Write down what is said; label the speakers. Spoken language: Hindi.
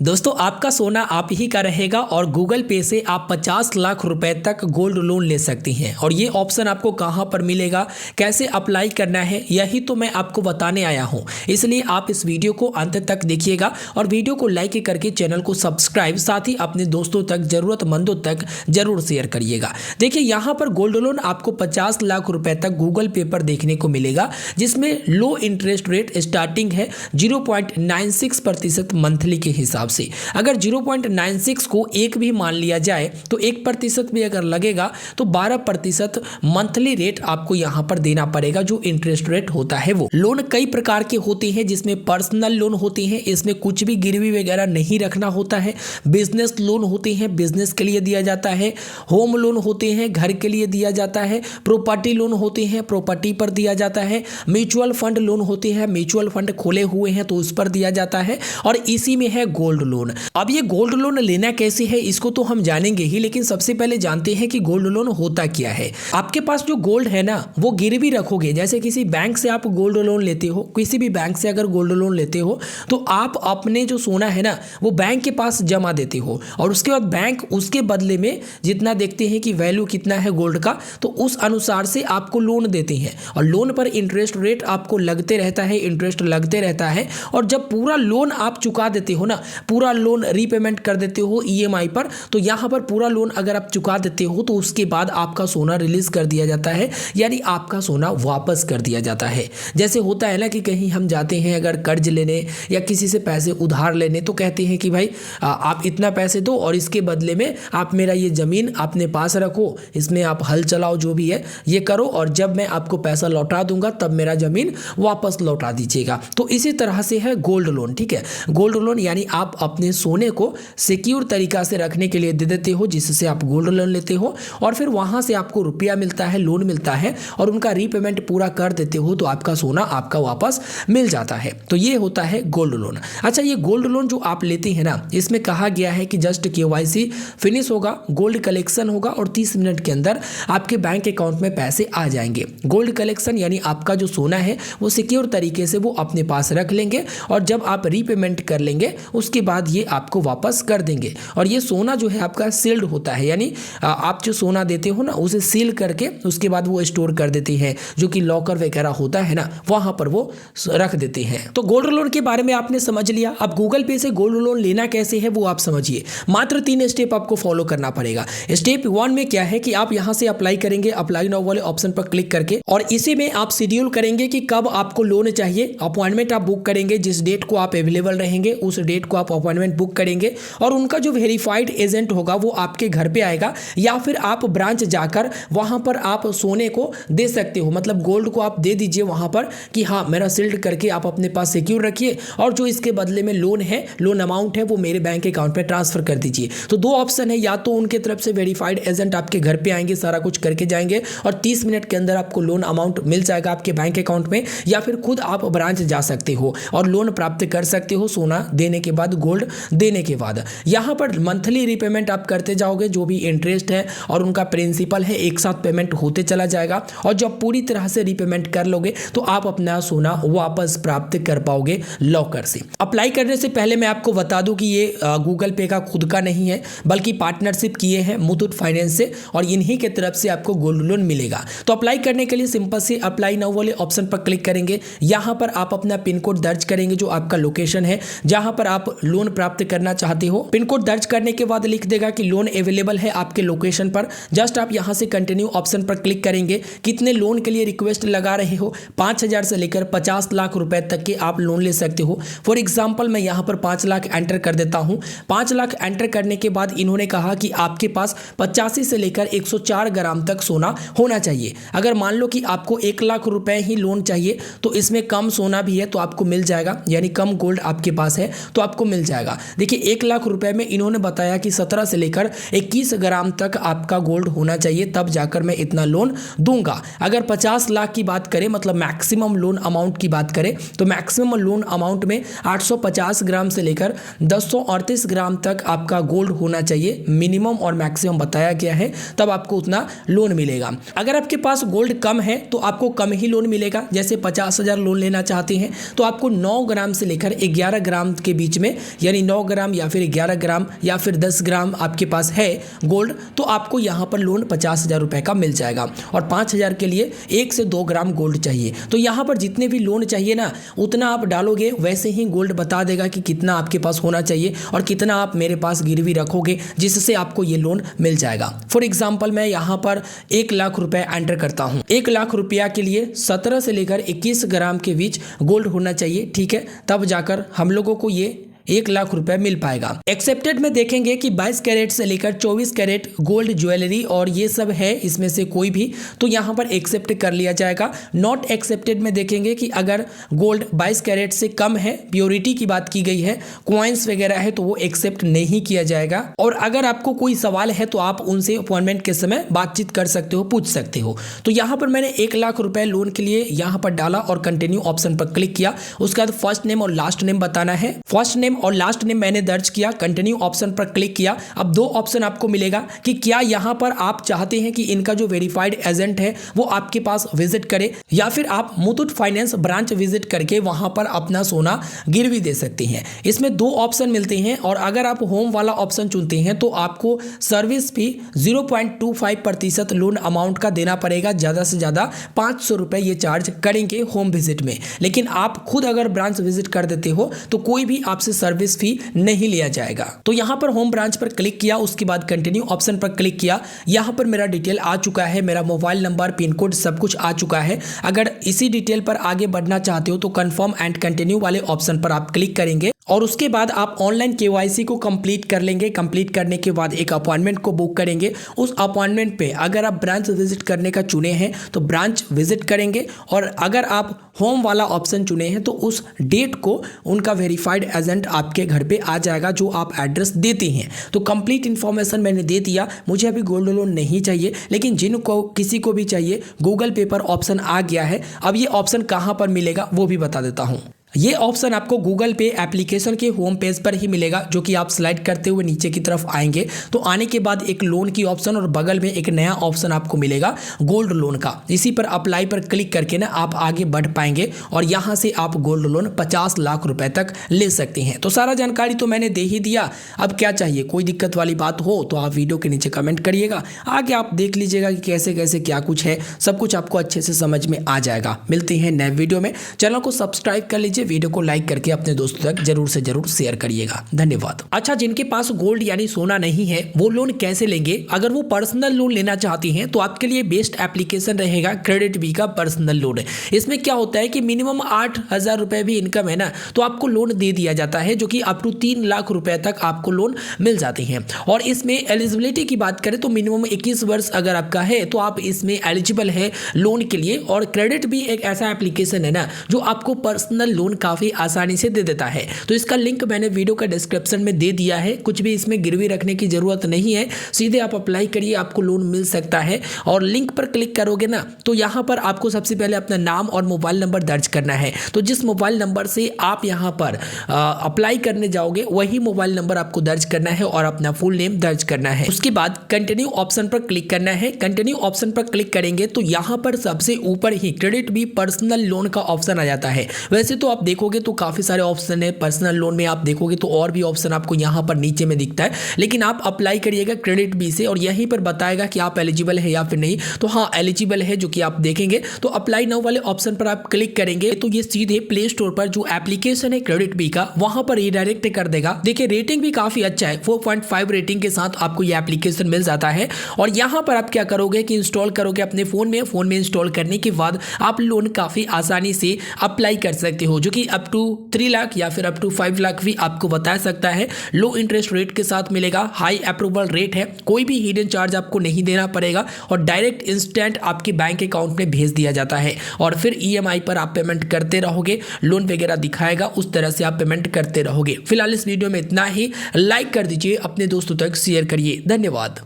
Speaker 1: दोस्तों आपका सोना आप ही का रहेगा और गूगल पे से आप 50 लाख रुपए तक गोल्ड लोन ले सकती हैं। और ये ऑप्शन आपको कहां पर मिलेगा, कैसे अप्लाई करना है, यही तो मैं आपको बताने आया हूं। इसलिए आप इस वीडियो को अंत तक देखिएगा और वीडियो को लाइक करके चैनल को सब्सक्राइब, साथ ही अपने दोस्तों तक, जरूरतमंदों तक जरूर शेयर करिएगा। देखिए यहाँ पर गोल्ड लोन आपको 50 लाख रुपए तक गूगल पे पर देखने को मिलेगा, जिसमें लो इंटरेस्ट रेट स्टार्टिंग है 0.96% मंथली के हिसाब से। अगर 0.96 को एक भी मान लिया जाए तो 1% भी अगर लगेगा तो 12% मंथली रेट आपको यहां पर देना पड़ेगा, जो इंटरेस्ट रेट होता है वो। लोन कई प्रकार के होते हैं, जिसमें पर्सनल लोन होते हैं, इसमें कुछ भी गिरवी वगैरह नहीं रखना होता है। बिजनेस लोन होते हैं, बिजनेस के लिए दिया जाता है। होम लोन होते हैं, घर के लिए दिया जाता है। प्रॉपर्टी लोन होते हैं, प्रॉपर्टी पर दिया जाता है। म्यूचुअल फंड लोन होते हैं, म्यूचुअल फंड खोले हुए हैं तो उस पर दिया जाता है। और इसी में है गोल्ड लोन। अब ये गोल्ड लोन लेना कैसे है इसको तो हम जानेंगे ही, लेकिन सबसे पहले जानते हैं कि गोल्ड लोन होता क्या है। आपके पास जो गोल्ड है ना, वो गिरवी रखोगे। जैसे किसी बैंक से आप गोल्ड लोन लेते हो, किसी भी बैंक से अगर गोल्ड लोन लेते हो तो आप अपने जो सोना है ना वो बैंक के पास जमा देते हो, और उसके बाद बैंक उसके बदले में जितना देखते हैं कि वैल्यू कितना है गोल्ड का, तो उस अनुसार से आपको लोन देते हैं। और लोन पर इंटरेस्ट रेट आपको लगते रहता है, इंटरेस्ट लगते रहता है। और जब पूरा लोन आप चुका देते हो ना, पूरा लोन रीपेमेंट कर देते हो ईएमआई पर, तो यहाँ पर पूरा लोन अगर आप चुका देते हो तो उसके बाद आपका सोना रिलीज कर दिया जाता है, यानी आपका सोना वापस कर दिया जाता है। जैसे होता है ना कि कहीं हम जाते हैं अगर कर्ज लेने या किसी से पैसे उधार लेने, तो कहते हैं कि भाई आप इतना पैसे दो और इसके बदले में आप मेरा ये ज़मीन अपने पास रखो, इसमें आप हल चलाओ, जो भी है ये करो, और जब मैं आपको पैसा लौटा दूंगा तब मेरा ज़मीन वापस लौटा दीजिएगा। तो इसी तरह से है गोल्ड लोन। ठीक है, गोल्ड लोन यानी आप अपने सोने को सिक्योर तरीका से रखने के लिए दे देते हो, जिससे आप गोल्ड लोन लेते हो और फिर वहां से आपको रुपया मिलता है, लोन मिलता है, और उनका रीपेमेंट पूरा कर देते हो तो आपका सोना आपका वापस मिल जाता है। तो ये होता है गोल्ड लोन। अच्छा, ये गोल्ड लोन जो आप लेते हैं ना, इसमें कहा गया है कि जस्ट केवाईसी फिनिश होगा, गोल्ड कलेक्शन होगा और 30 मिनट के अंदर आपके बैंक अकाउंट में पैसे आ जाएंगे। गोल्ड कलेक्शन यानी आपका जो सोना है वो सिक्योर तरीके से वो अपने पास रख लेंगे, और जब आप रीपेमेंट कर लेंगे उसके बाद ये आपको वापस कर देंगे। और ये सोना जो है आपका सील्ड होता है, यानी आप जो सोना देते हो ना उसे सील करके उसके बाद वो स्टोर कर देते हैं, जो कि लॉकर वगैरह होता है ना, वहां पर वो रख देते हैं। तो गोल्ड लोन के बारे में आपने समझ लिया। अब गूगल पे से गोल्ड लोन लेना कैसे है वो आप समझिए। मात्र 3 स्टेप आपको फॉलो करना पड़ेगा। स्टेप 1 में क्या है कि आप यहां से अप्लाई करेंगे, अप्लाई नाउ वाले ऑप्शन पर क्लिक करके, और इसी में आप शेड्यूल करेंगे कि कब आपको लोन चाहिए। अपॉइंटमेंट आप बुक करेंगे, जिस डेट को आप अवेलेबल रहेंगे उस डेट को आप अपॉइंटमेंट बुक करेंगे, और उनका जो वेरीफाइड एजेंट होगा वो आपके घर पे आएगा, या फिर आप ब्रांच जाकर वहां पर आप सोने को दे सकते हो। मतलब गोल्ड को आप दे दीजिए वहां पर कि हाँ मेरा सील्ड करके आप अपने पास सिक्योर रखिए, और जो इसके बदले में लोन है, लोन अमाउंट है, वो मेरे बैंक अकाउंट में ट्रांसफर कर दीजिए। तो 2 ऑप्शन है, या तो उनके तरफ से वेरीफाइड एजेंट आपके घर पे आएंगे, सारा कुछ करके जाएंगे और 30 मिनट के अंदर आपको लोन अमाउंट मिल जाएगा आपके बैंक अकाउंट में, या फिर खुद आप ब्रांच जा सकते हो और लोन प्राप्त कर सकते हो सोना देने के बाद, गोल्ड देने के बाद। यहां पर मंथली रीपेमेंट आप करते जाओगे, जो भी इंटरेस्ट है और उनका प्रिंसिपल है एक साथ पेमेंट होते चला जाएगा, और जब पूरी तरह से रीपेमेंट कर लोगे तो आप अपना सोना वापस प्राप्त कर पाओगे लॉकर से। अप्लाई करने से पहले मैं आपको बता दूं कि ये गूगल पे का खुद का नहीं है, बल्कि पार्टनरशिप किए हैं मुथूट फाइनेंस से, और इन्हीं के तरफ से आपको गोल्ड लोन मिलेगा। तो अप्लाई करने के लिए सिंपल से अप्लाई नाउ वाले ऑप्शन पर क्लिक करेंगे। यहां पर आप अपना पिन कोड दर्ज करेंगे, जो आपका लोकेशन है जहां पर आप लोन प्राप्त करना चाहते हो। पिन कोड दर्ज करने के बाद लिख देगा कि लोन अवेलेबल है आपके लोकेशन पर। जस्ट आप यहां से कंटिन्यू ऑप्शन पर क्लिक करेंगे। कितने लोन के लिए रिक्वेस्ट लगा रहे हो, 5,000 से लेकर 50 लाख रुपए तक के आप लोन ले सकते हो। फॉर एग्जांपल मैं यहां पर 5 लाख एंटर कर देता हूं। 5 लाख एंटर करने के बाद इन्होंने कहा कि आपके पास 85 से लेकर 104 ग्राम तक सोना होना चाहिए। अगर मान लो कि आपको 1 लाख रुपए ही लोन चाहिए तो इसमें कम सोना भी है तो आपको मिल जाएगा, यानी कम गोल्ड आपके पास है तो आपको मिल जाएगा। देखिए 1 लाख रुपए में इन्होंने बताया कि 17 से लेकर 21 ग्राम तक आपका गोल्ड होना चाहिए, तब जाकर मैं इतना लोन दूंगा। अगर 50 लाख की बात करें, मतलब मैक्सिमम लोन अमाउंट की बात करें, तो मैक्सिमम लोन अमाउंट में 850 ग्राम से लेकर 1038 ग्राम तक आपका गोल्ड होना चाहिए, मिनिमम और मैक्सिमम बताया गया है, तब आपको उतना लोन मिलेगा। अगर आपके पास गोल्ड कम है तो आपको कम ही लोन मिलेगा। जैसे 50,000 लोन लेना चाहते हैं तो आपको 9 ग्राम से लेकर 11 ग्राम के बीच में यानी 9 ग्राम या फिर 11 ग्राम या फिर 10 ग्राम आपके पास है गोल्ड, तो आपको यहाँ पर लोन 50,000 रुपये का मिल जाएगा। और 5,000 के लिए 1 से 2 ग्राम गोल्ड चाहिए। तो यहाँ पर जितने भी लोन चाहिए ना उतना आप डालोगे, वैसे ही गोल्ड बता देगा कि कितना आपके पास होना चाहिए और कितना आप मेरे पास गिरवी रखोगे, जिससे आपको ये लोन मिल जाएगा। फॉर एग्जाम्पल मैं यहाँ पर 1 लाख रुपए एंटर करता हूँ। 1 लाख रुपया के लिए 17 से लेकर 21 ग्राम के बीच गोल्ड होना चाहिए, ठीक है, तब जाकर हम लोगों को ये 1 लाख रुपए मिल पाएगा। एक्सेप्टेड में देखेंगे कि 22 कैरेट से लेकर 24 कैरेट गोल्ड ज्वेलरी और ये सब है, इसमें से कोई भी, तो यहाँ पर एक्सेप्ट कर लिया जाएगा। नॉट एक्सेप्टेड में देखेंगे कि अगर गोल्ड 22 कैरेट से कम है, प्योरिटी की बात की गई है, कॉइन्स वगैरह है, तो वो एक्सेप्ट नहीं किया जाएगा। और अगर आपको कोई सवाल है तो आप उनसे अपॉइंटमेंट के समय बातचीत कर सकते हो, पूछ सकते हो। तो यहाँ पर मैंने 1 लाख रुपए लोन के लिए यहाँ पर डाला और कंटिन्यू ऑप्शन पर क्लिक किया। उसके बाद फर्स्ट नेम और लास्ट नेम बताना है। फर्स्ट नेम और लास्ट नेम मैंने दर्ज किया, कंटिन्यू ऑप्शन पर क्लिक किया। अब 2 ऑप्शन आपको मिलेगा कि क्या यहां पर आप चाहते हैं कि इनका जो वेरीफाइड एजेंट है वो आपके पास विजिट करे, या फिर आप मुथूट फाइनेंस ब्रांच विजिट करके वहां पर अपना सोना गिरवी दे सकते हैं। इसमें 2 ऑप्शन मिलते हैं और अगर आप होम वाला ऑप्शन चुनते हैं तो आपको सर्विस फी 0.25% लोन अमाउंट का देना पड़ेगा। ज़्यादा से ज़्यादा 500 रुपये ये चार्ज करेंगे होम विजिट में। लेकिन आप खुद अगर ब्रांच विजिट कर देते हो तो कोई भी आपसे सर्विस फी नहीं लिया जाएगा। तो यहां पर होम ब्रांच पर क्लिक किया, उसके बाद कंटिन्यू ऑप्शन पर क्लिक किया। यहां पर मेरा डिटेल आ चुका है, मेरा मोबाइल नंबर, पिन कोड सब कुछ आ चुका है। अगर इसी डिटेल पर आगे बढ़ना चाहते हो तो कंफर्म एंड कंटिन्यू वाले ऑप्शन पर आप क्लिक करेंगे और उसके बाद आप ऑनलाइन केवाईसी को कंप्लीट कर लेंगे। कंप्लीट करने के बाद एक अपॉइंटमेंट को बुक करेंगे। उस अपॉइंटमेंट पे अगर आप ब्रांच विजिट करने का चुने हैं तो ब्रांच विजिट करेंगे, और अगर आप होम वाला ऑप्शन चुने हैं तो उस डेट को उनका वेरीफाइड एजेंट आपके घर पे आ जाएगा जो आप एड्रेस देते हैं। तो कंप्लीट इन्फॉर्मेशन मैंने दे दिया। मुझे अभी गोल्ड लोन नहीं चाहिए, लेकिन जिनको किसी को भी चाहिए गूगल पे पर ऑप्शन आ गया है। अब ये ऑप्शन कहाँ पर मिलेगा वो भी बता देता हूँ। ये ऑप्शन आपको गूगल पे एप्लीकेशन के होम पेज पर ही मिलेगा, जो कि आप स्लाइड करते हुए नीचे की तरफ आएंगे तो आने के बाद एक लोन की ऑप्शन और बगल में एक नया ऑप्शन आपको मिलेगा गोल्ड लोन का। इसी पर अप्लाई पर क्लिक करके ना आप आगे बढ़ पाएंगे और यहाँ से आप गोल्ड लोन 50 लाख रुपए तक ले सकते हैं। तो सारा जानकारी तो मैंने दे ही दिया। अब क्या चाहिए, कोई दिक्कत वाली बात हो तो आप वीडियो के नीचे कमेंट करिएगा, आगे आप देख लीजिएगा कि कैसे कैसे क्या कुछ है, सब कुछ आपको अच्छे से समझ में आ जाएगा। मिलते हैं नए वीडियो में। चैनल को सब्सक्राइब कर लीजिए, वीडियो को लाइक करके अपने दोस्तों तक जरूर से जरूर शेयर करिएगा। धन्यवाद। अच्छा, जिनके पास गोल्ड यानी सोना नहीं है वो लोन कैसे लेंगे? अगर वो पर्सनल लोन लेना चाहती हैं तो आपके लिए बेस्ट एप्लीकेशन रहेगा क्रेडिट बी का पर्सनल लोन। इसमें क्या होता है कि मिनिमम 8,000 रुपए भी इनकम है ना तो आपको लोन दे दिया जाता है, जो कि अप टू 3 लाख रुपए तक आपको लोन मिल जाते हैं। और इसमें एलिजिबिलिटी की बात करें तो मिनिमम 21 वर्ष अगर आपका है तो आप इसमें एलिजिबल है लोन के लिए। और क्रेडिट बी एक ऐसा एप्लीकेशन है ना जो आपको पर्सनल लोन काफी आसानी से दे देता है। तो इसका लिंक मैंने वीडियो का डिस्क्रिप्शन में दे दिया है। कुछ भी इसमें गिरवी रखने की जरूरत नहीं है, सीधे आप अप्लाई करिए, आपको लोन मिल सकता है। और लिंक पर क्लिक करोगे ना तो यहाँ पर आपको सबसे पहले अपना नाम और मोबाइल नंबर दर्ज करना है। तो जिस मोबाइल नंबर से आप यहाँ पर अप्लाई करने जाओगे वही मोबाइल नंबर आपको दर्ज करना है और अपना फुल नेम दर्ज करना है। उसके बाद कंटिन्यू ऑप्शन पर क्लिक करना है। कंटिन्यू ऑप्शन पर क्लिक करेंगे तो यहाँ पर सबसे ऊपर ही क्रेडिट बी पर्सनल लोन का ऑप्शन आ जाता है। वैसे तो आप देखोगे तो काफी सारे ऑप्शन है पर्सनल लोन में, आप देखोगे तो और भी ऑप्शन आपको यहाँ पर नीचे में दिखता है, लेकिन आप अप्लाई करिएगा क्रेडिट बी से और यहीं पर बताएगा कि आप एलिजिबल है या फिर नहीं। तो हाँ, एलिजिबल है, जो कि आप देखेंगे। तो अप्लाई नाउ वाले ऑप्शन पर आप क्लिक करेंगे तो ये सीधे प्ले स्टोर पर जो एप्लीकेशन है क्रेडिट बी का वहां पर रिडायरेक्ट कर देगा। देखिए रेटिंग भी काफी अच्छा है, 4.5 रेटिंग के साथ आपको ये एप्लीकेशन मिल जाता है। और यहाँ पर आप क्या करोगे कि इंस्टॉल करोगे अपने फोन में इंस्टॉल करने के बाद आप लोन काफी आसानी से अप्लाई कर सकते हो, जो कि अप टू 3 लाख या फिर अप टू 5 लाख भी आपको बता सकता है। लो इंटरेस्ट रेट के साथ मिलेगा, हाई अप्रूवल रेट है, कोई भी हिडन चार्ज आपको नहीं देना पड़ेगा और डायरेक्ट इंस्टेंट आपके बैंक अकाउंट में भेज दिया जाता है। और फिर ईएमआई पर आप पेमेंट करते रहोगे, लोन वगैरह दिखाएगा, उस तरह से आप पेमेंट करते रहोगे। फिलहाल इस वीडियो में इतना ही। लाइक कर दीजिए, अपने दोस्तों तक शेयर करिए। धन्यवाद।